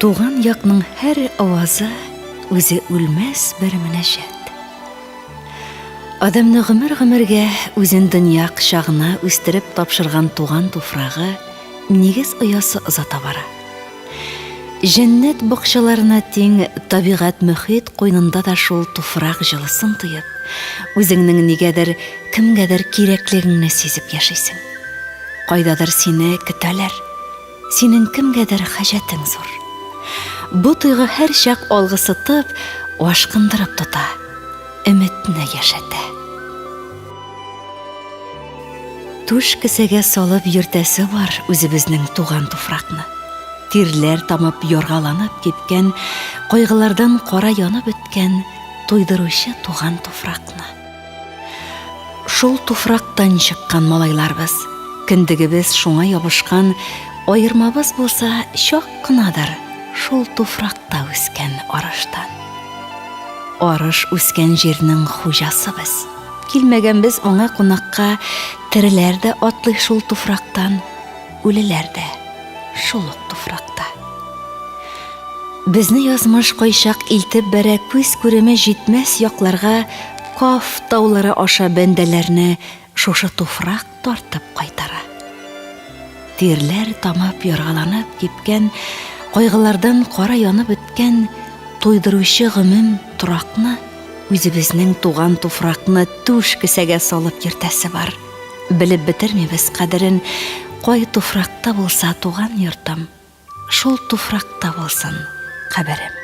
Туган якның һәр авазы үзе үлмәс бер мөнәҗәт. Адамны гомер-гомергә үзен дөнья кочагына үстереп тапшырган туган туфрагы нигез оясы озата бара. Җәннәт бакчаларына тиң табигать мөхит куйнында да шул туфрак җылысын тоеп, үзеңнең нигәдер, кемгәдер кирәклегеңне сизеп яшисең. Кайдадыр сине көтәләр, синең кемгәдер хаҗәтең зур. Бу тойгы һәр чак алгысытып, ашкындырып тота, өметне яшәтә. Туш кесәгә салып йөртәсе бар үзебезнең туган туфракны. Тирләр тамып яргаланып киткән, кайгылардан кара янып беткән туйдыручы туган туфракны. Шул туфрактан чыккан малайларбыз, кендегебез шуңа ябышкан, аермабыз булса чак кынадыр шул туфракта үскән арыштан. Арыш үскән җирнең хуҗасыбыз. Килмәгәнбез аңа кунакка, тереләр дә атлый шул туфрактан, үлеләр дә шул ук туфракта. Безне язмыш кайчак илтеп бәрә күз күреме җитмәс якларга, Каф таулары аша бәндәләрне шушы туфрак тартып кайтара. Тирләр тамып яргаланып кипкән, кайгылардан кара янып беткән туйдыручы гомем туракны, үзебезнең туган туфракны туш кесәгә салып йөртәсе бар. Белеп бетермибез кадерен, кай туфракта булса туган йортым, шул туфракта булсын каберем.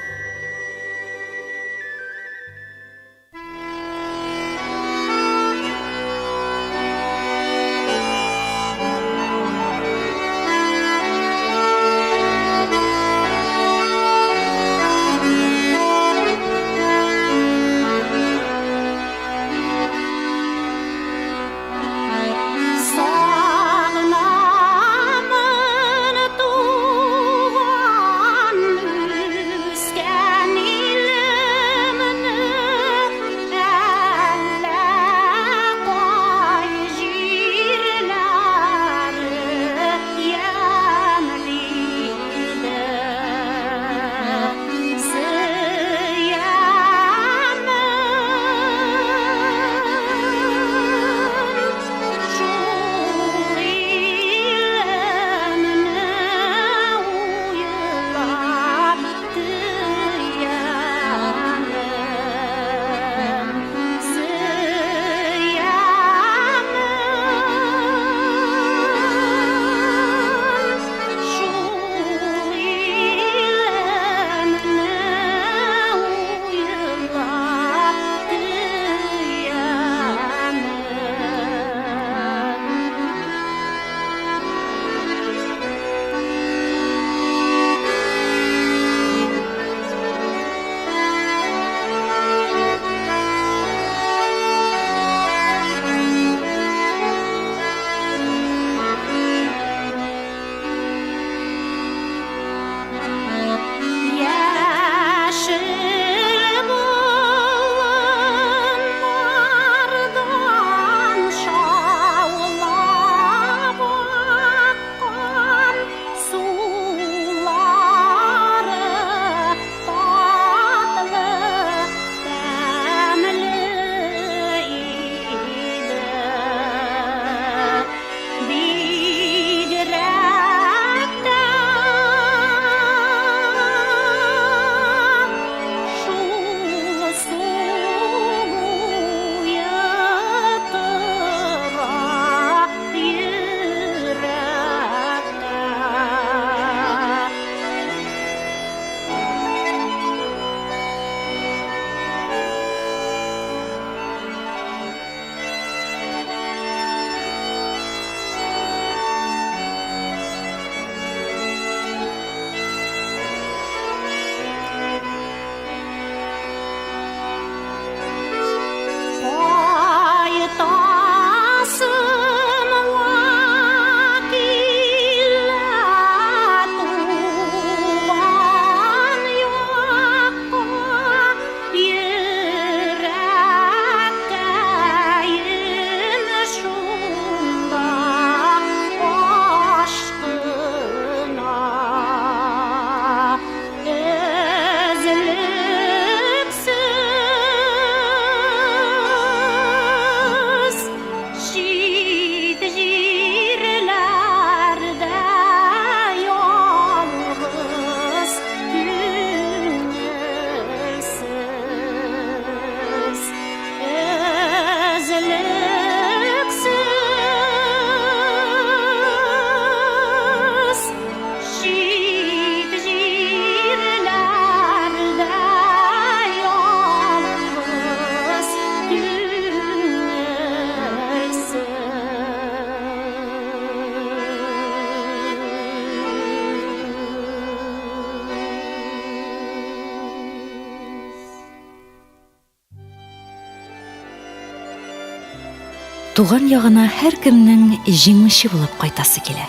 Туган ягына һәркемнең җиңүче булып кайтасы килә.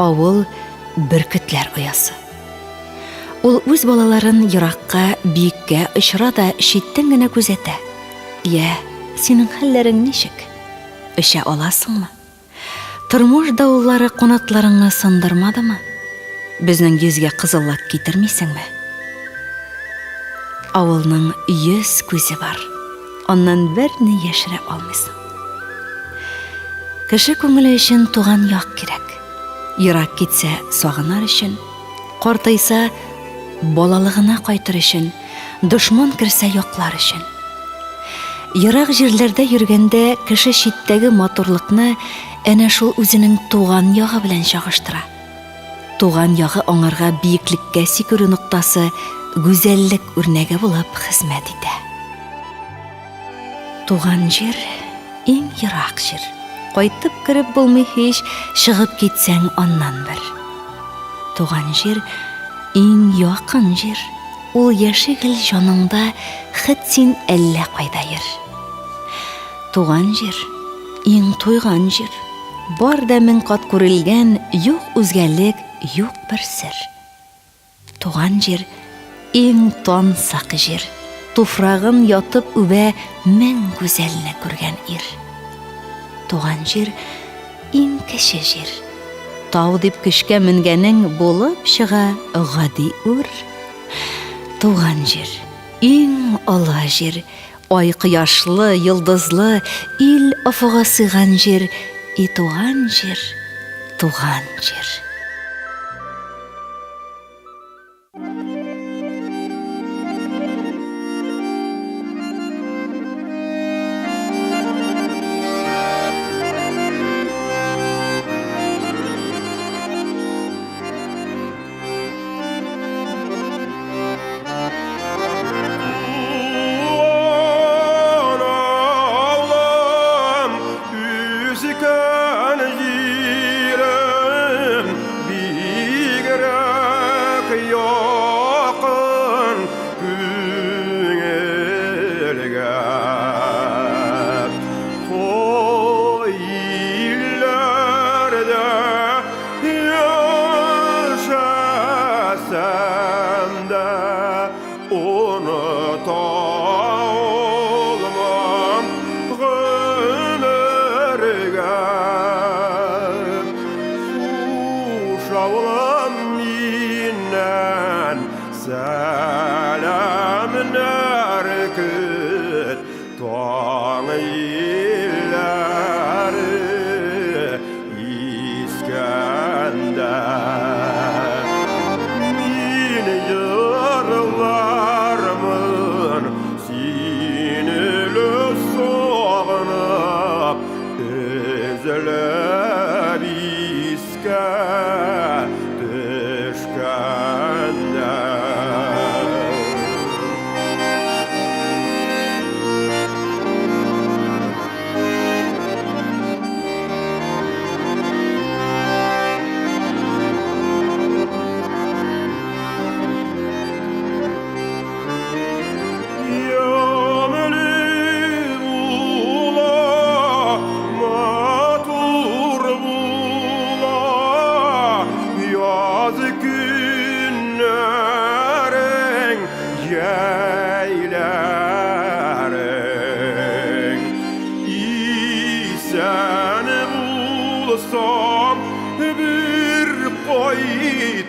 Авыл бөркетләр оясы. Ул үз балаларын еракка, биеккә очра да читтән генә күзәтә. Я, синең хәлләрең ничек? Өчә аласыңмы? Тормыш давыллары канатларыңны сындырмадымы? Безнең йөзгә кызыллык китермисеңме? Авылның 100 күзе бар. Аннан берне яшерә алмыйсың. Кеше күңеле өчен туган як кирәк. Ерак китсә сагынар өчен, картайса балалыгына кайтыр өчен, дошман керсә яклар өчен. Ерак җирләрдә йөргәндә кеше читтәге матурлыкны әнә шул үзенең туган ягы белән чагыштыра. Туган ягы аңарга биеклеккә сикерү ноктасы, гүзәллек үрнәге булып хезмәт итә. Туган җир иң ерак җир. Кайтып кереп булмый һич, чыгып китсәң аннан бер. Туган җир иң якын җир. Ул яшигел җаныңда, хит син әллә кайда йөр. Туган җир иң туйган җир. Бар да мең кат күрелгән, юк үзгәлек, юк бер сер. Туган җир иң тансак җир. Туфрагын ятып үбә мең гүзәлне күргән ир. Туган җир иң кече җир. Тау дип көчкә менгәнең булып чыга гади үр. Туган җир иң ала җир. Ай кояшлы, йолдызлы, ил афыга сыйган җир. Туган җир, туган җир.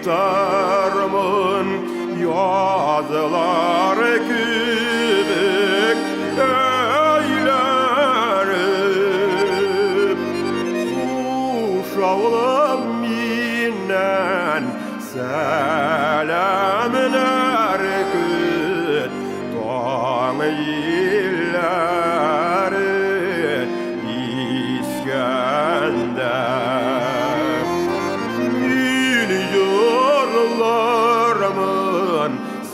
Tarmın yazılar kübük eylerim. Uşağım minen selamın erküt Doğan illeri İskender.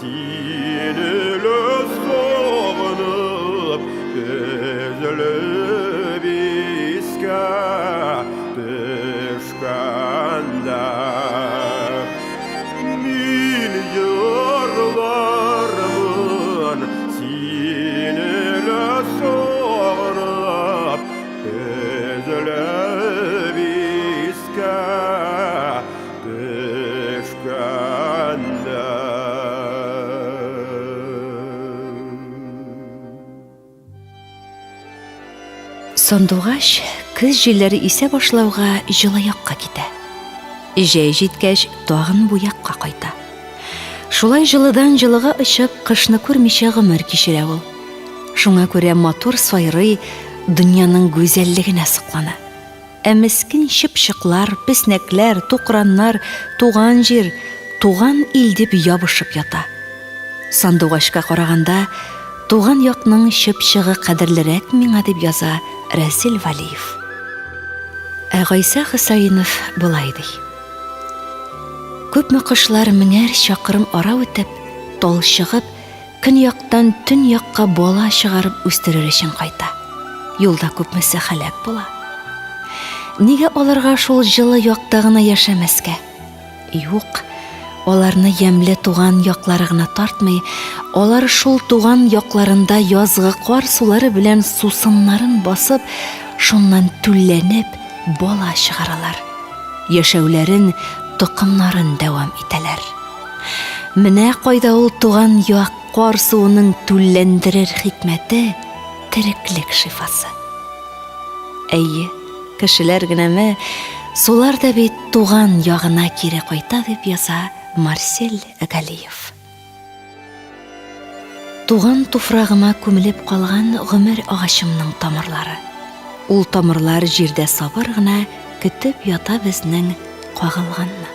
Sinirli soğunup üzülüp iske düşkende milyarlarımın Сандугач көз җилләре исә башлауга җылы якка китә. Җәй җиткәч, тагын бу якка кайта. Шулай җылыдан җылыга очып, кышны күрмичә гомер кичерә ул. Шуңа күрә матур сайрый, дөньяның гүзәллегенә соклана. Ә мискин чыпчыклар, песнәкләр, туҡраннар туган җир, туган ил дип ябышып ята. Сандугачка караганда, туган якның чыпчыгы кадерлерәк миңа дип яза Рәсил Валиев. Ә Гайса Хосаинов булай ди. Күпме кышлар меңәр чакрым ара үтеп, талчыгып, көньяктан төньякка бала чыгарып үстерер өчен кайта. Юлда күпмесе халак була. Нигә аларга шул җылы якта гына яшәмәскә? Юк, аларны ямьле туган яклары гына тартмый, алар шул туган якларында язгы кар сулары белән сусыннарын басып, шуннан түлләнеп бала чыгаралар. Яшәүләрен, токымнарын дәвам итәләр. Менә кайда ул туган як кар суының түлләндерер хикмәте, тереклек шифасы. Әйе, кешеләр генәме, сулар да бит туган ягына кире кайта дип яза Марсель Галиев. Туган туфрагыма күмелеп калган гомер агачымның тамырлары. Ул тамырлар җирдә сабыр гына көтеп ята безнең кагылганны.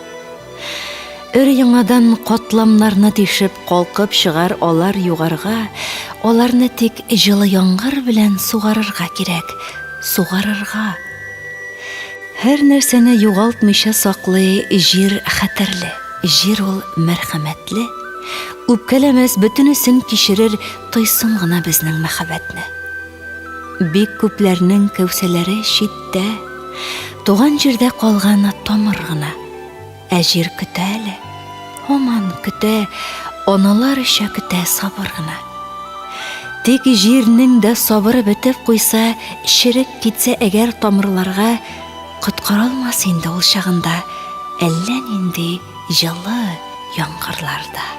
Өр-яңадан катламнарны тишеп калкып чыгар алар югарга, аларны тик җылы яңгыр белән сугарырга кирәк, сугарырга. Һәр нәрсәне югалтмыйча саклый җир хәтерле, җир ул мәрхәмәтле, үпкәләмәс бөтенесен кичерер тойсын гына безнең мәхәббәтне. Бик күпләрнең кәүсәләре читтә, туган җирдә калган тамыр гына. Ә җир көтә әле, һаман көтә, аналар өчә көтә сабыр гына. Тик җирнең дә сабыры бетеп куйса, чирек китсә әгәр тамырларга, коткаралмас инде ул чагында әллә нинди җылы яңгырларда.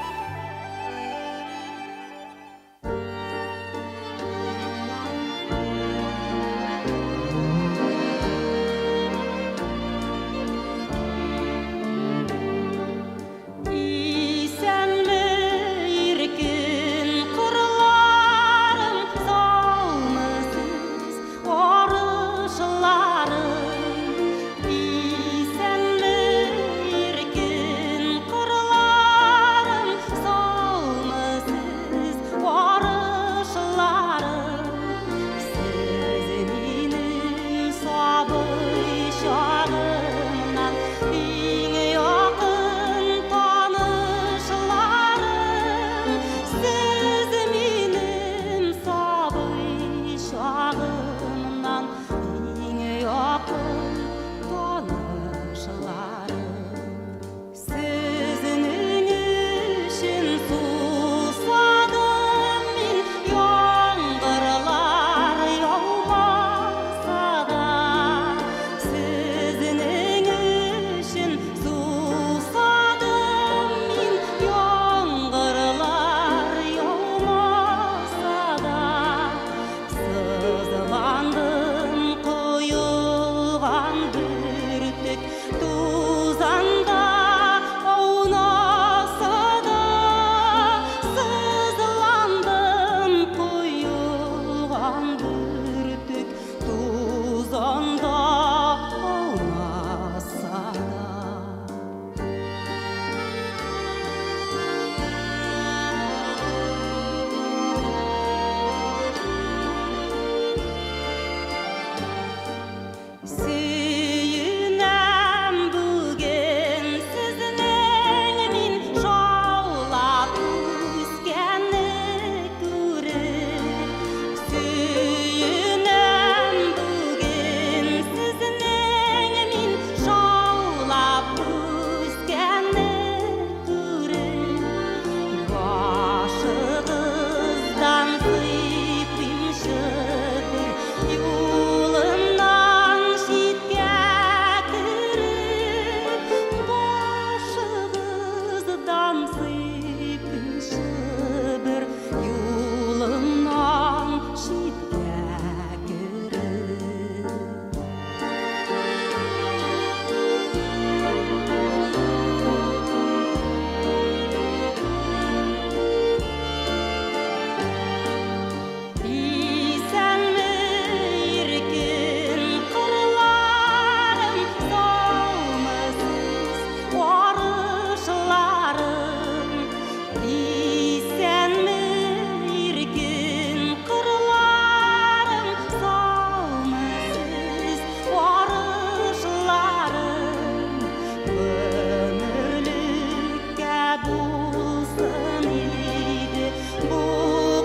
Ömürlükке bulsun idi bu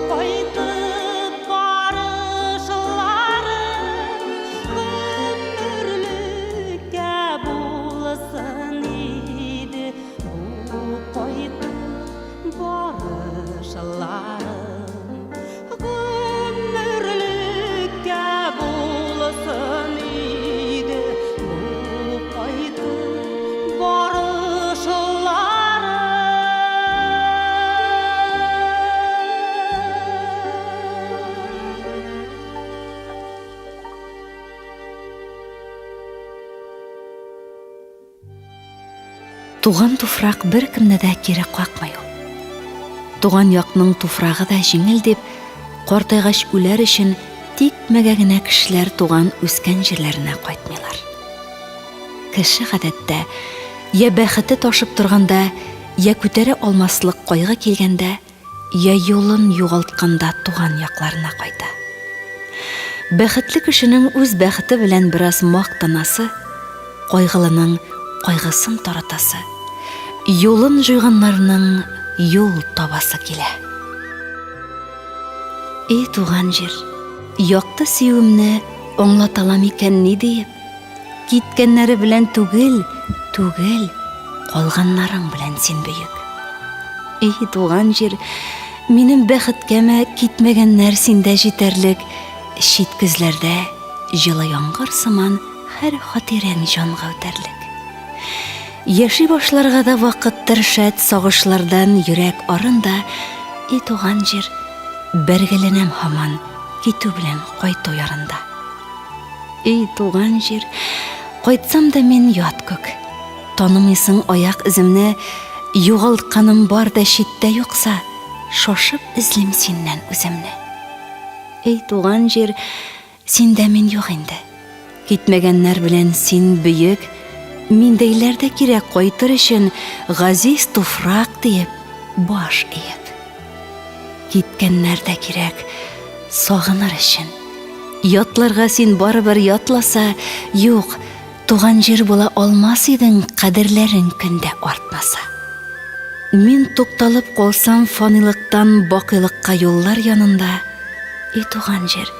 qaytып barışlarım. Ömürlükке bulsun idi bu qaytып barışlarım. Ömürlükке bulsun idi bu qaytып Туган туфрак бер кемне дә кире какмый ул. Туган якның туфрагы да җиңел дип, картайгач үләр өчен тикмәгә генә кешеләр туган үскән җирләренә кайтмыйлар. Кеше гадәттә я бәхете ташып торганда, я күтәрә алмаслык кайгы килгәндә, я юлын югалтканда туган якларына кайта. Бәхетле кешенең үз бәхете белән бераз мактанасы, кайгылының кайгысын таратасы, юлын җуйганнарның юл табасы килә. И туган җир, якты сөюемне аңлаталам икән ни диеп? Киткәннәре белән түгел, калганнарың белән син бөек. И туган җир, минем бәхеткәмә китмәгәннәр синдә җитәрлек, чит күзләрдә җылы яңгыр сыман һәр хатирәң җанга үтәрлек. Яши башларга да вакыттыр шәт сагышлардан йөрәк арында, и туган җир, бәргәләнәм һаман китү белән кайту ярында. И туган җир, кайтсам да мин ят күк, танымыйсың аяк иземне, югалтканым бар да читтә юкса, шашып излим синнән үземне. И туган җир, синдә мин юк инде, китмәгәннәр белән син бөек, миндәйләр дә кирәк кайтыр өчен газиз туфрак диеп баш иеп. Киткәннәр дә кирәк сагыныр өчен. Ятларга син барыбер ятласа, юк, туган җир була алмас идең кадерләрең көндә артмаса. Мин тукталып калсам фанилыктан бакыйлыкка юллар янында, и туган җир,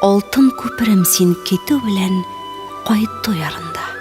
алтын күперем син китү белән кайту ярында.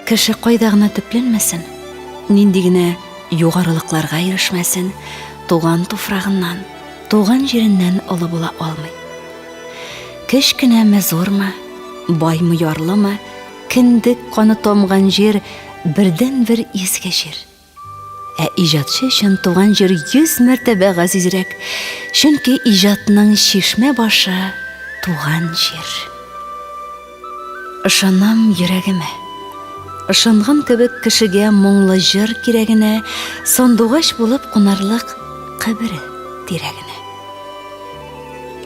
кеше кайда гына төпләнмәсен, нинди генә югарылыкларга ирешмәсен, туган туфрагыннан, туган җиреннән олы була алмый. Кечкенәме, зурмы, баймы, ярлымы, киндек каны тамган җир бердән-бер изге җир. Иҗатчы өчен туган җир 100 мәртәбә газизрәк, чөнки иҗатның чишмә башы туган җир. Ышанам йөрәгемә. Ышанган кебек кешегә моңлы җыр кирәгенә, сандугач булып кунарлык кабере тирәгенә.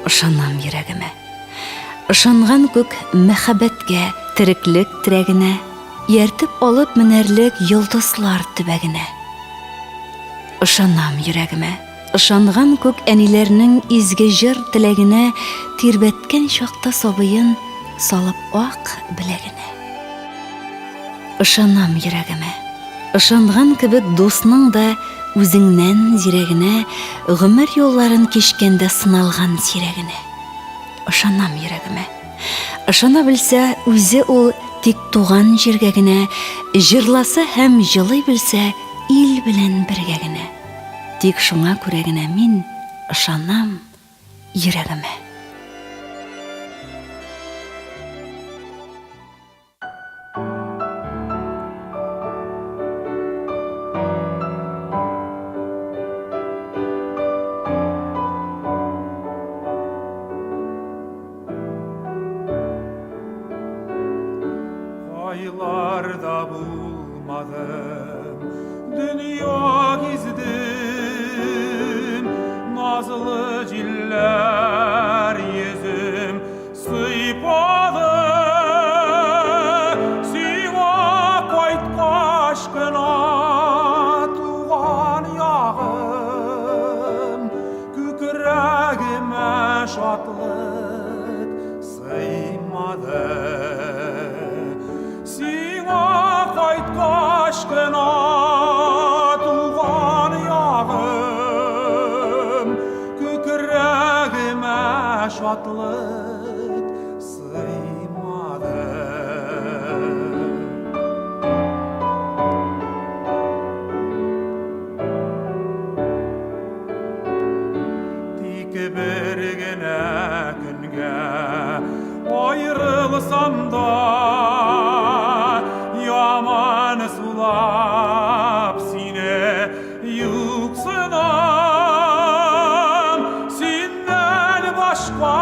Ышанам йөрәгемә. Ышанган күк мәхәббәткә, тереклек терәгенә, яртып алып менәрлек йолдызлар төбәгенә. Ышанам йөрәгемә. Ышанган күк әниләрнең изге җыр теләгенә, тирбәткән чакта сабыен салып ак беләгенә. Ышанам йөрәгемә. Ышанган кебек дусның да үзеңнән зирәгенә, гомер юлларын кичкәндә сыналган сирәгенә. Ышанам йөрәгемә. Ышана белсә, үзе ул тик туган җиргә генә, җырласа һәм җылый белсә, ил белән бергә генә. Тик шуңа күрә генә мин ышанам йөрәгемә. Aylarda bulmadım, dünya gizdim, nazlı ciller yüzüm sıypadı. Siva koyt kaşkına tuğan yağım, küküregime şatlık sıymadı. Aşkına tuğan yağım, kükrəğimə şadlıq sıymadı. Tik bir gənə güngə ayrılsam da, yaman sulap sine yuksınam, sinden başka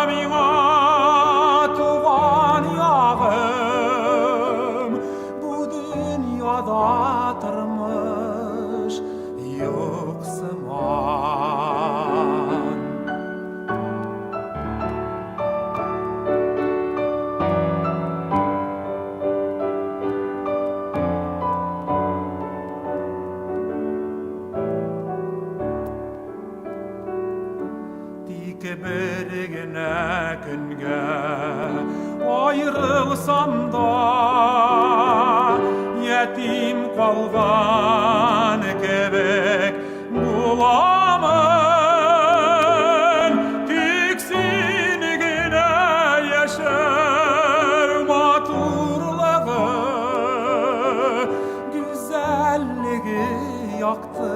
mina tuğan yağım, bu dünyada tırmış yoksuman. Bir gene günge ayrılsam da, yetim kalgan kebek bulamın, tiksin gine yaşar maturlığı, güzelliği yaktı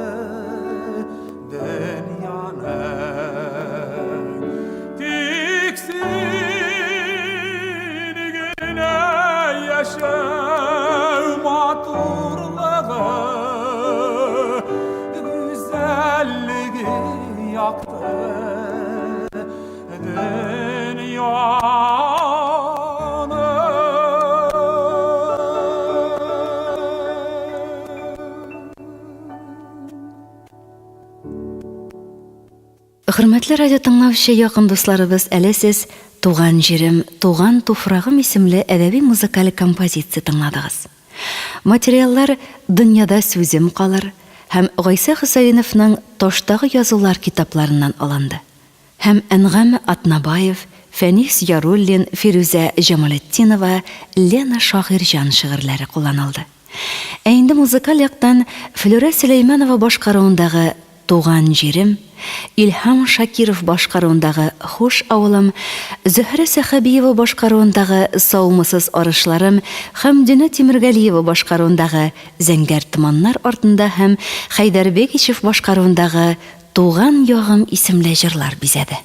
dünyanı. Maturlığı, güzelliği yaktı dünyanı. Hürmetli radyo tыңлаучы якын дусларыбыз, әле сез «Туган җирем, туган туфрагым» исемле әдәби музыкаль композиция тыңладыгыз. Материаллар «Дөньяда сүзем калыр» һәм Гайса Хөсәйновның «Таштагы язулар» китапларыннан алынды. Һәм Әнгам Атнабаев, Фәнис Яруллин, Фирүзә Җамалетдинова, Лена Шагыйрҗан шигырьләре кулланылды. Инде музыкаль яктан Флюра Сөләйманова башкаруындагы Туган җирем, Илһам Шакиров башкаруындагы Хуш авылым, Зөһрә Сәхәбиева башкаруындагы Саумысыз арышларым һәм Динә Тимергалиева башкаруындагы Зәңгәр томаннар артында һәм Хәйдәр Бекичев башкаруындагы Туган ягым исемле җырлар бизәде.